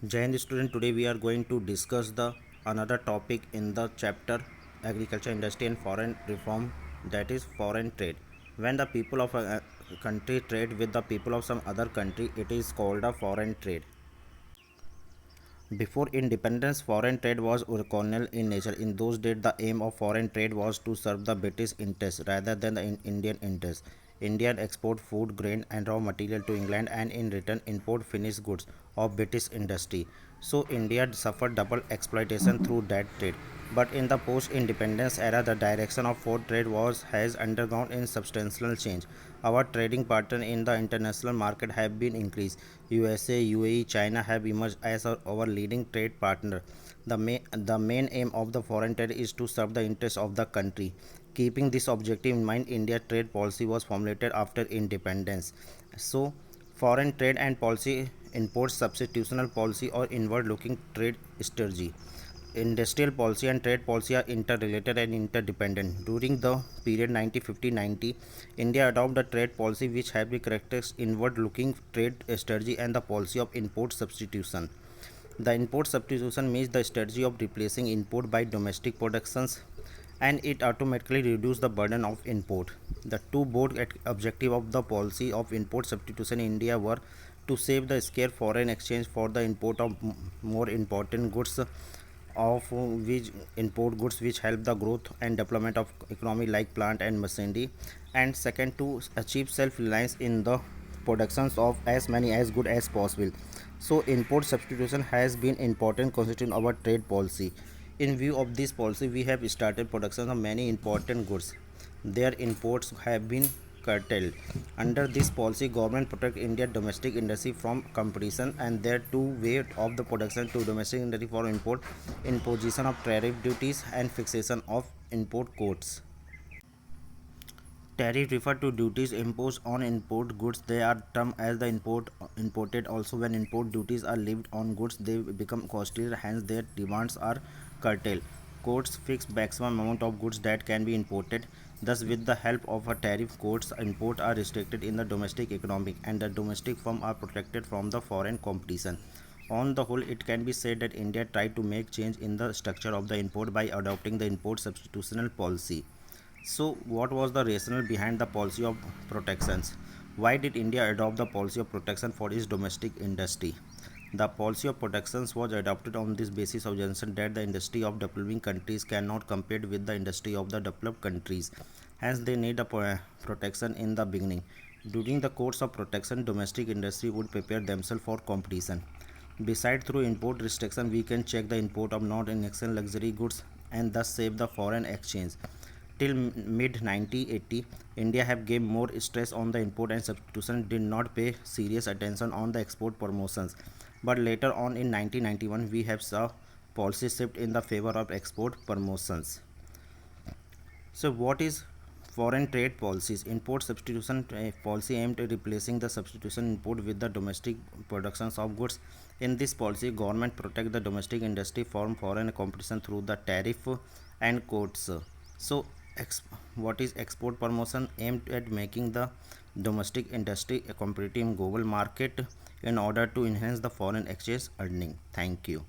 Jai Hind student, today we are going to discuss the another topic in the chapter agriculture industry and foreign reform, that is foreign trade. When the people of a country trade with the people of some other country, it is called a foreign trade. Before independence, foreign trade was colonial in nature. In those days, the aim of foreign trade was to serve the British interests rather than the Indian interests. India export food, grain, and raw material to England, and in return import finished goods of British industry. So India suffered double exploitation through that trade. But in the post-independence era, the direction of foreign trade was has undergone a substantial change. Our trading partner in the international market have been increased. USA, UAE, China have emerged as our leading trade partner. The main aim of the foreign trade is to serve the interests of the country. Keeping this objective in mind, India trade policy was formulated after independence. So, foreign trade and policy import substitutional policy or inward looking trade strategy. Industrial policy and trade policy are interrelated and interdependent. During the period 1950-90, India adopted a trade policy which had been characterized inward-looking trade strategy and the policy of import substitution. The import substitution means the strategy of replacing import by domestic productions, and it automatically reduces the burden of import. The two broad objectives of the policy of import substitution in India were to save the scarce foreign exchange for the import of more important goods of which import goods which help the growth and development of economy like plant and machinery, and second to achieve self-reliance in the productions of as many as good as possible. So import substitution has been important constituent of our trade policy. In view of this policy, we have started production of many important goods. Their imports have been curtailed. Under this policy, government protect India domestic industry from competition, and there two way of the production to domestic industry for import, imposition of tariff duties and fixation of import quotas. Tariff refer to duties imposed on import goods. They are termed as the imported. Also, when import duties are levied on goods, they become costlier. Hence, their demands are curtailed. Courts fix maximum amount of goods that can be imported. Thus, with the help of a tariff, courts import are restricted in the domestic economy, and the domestic firms are protected from the foreign competition. On the whole, it can be said that India tried to make change in the structure of the import by adopting the import substitutional policy. So, what was the rationale behind the policy of protections? Why did India adopt the policy of protection for its domestic industry? The policy of protections was adopted on this basis of assumption that the industry of developing countries cannot compete with the industry of the developed countries. Hence, they need a protection in the beginning. During the course of protection, domestic industry would prepare themselves for competition. Besides, through import restriction, we can check the import of non-essential luxury goods and thus save the foreign exchange. Till mid 1980, India have gave more stress on the import and substitution, did not pay serious attention on the export promotions. But later on in 1991, we have saw policy shift in the favor of export promotions. So, what is foreign trade policies? Import substitution policy aimed at replacing the substitution import with the domestic productions of goods. In this policy, government protect the domestic industry from foreign competition through the tariff and quotas. So, what is export promotion? Aimed at making the domestic industry a competitive in global market in order to enhance the foreign exchange earning. Thank you.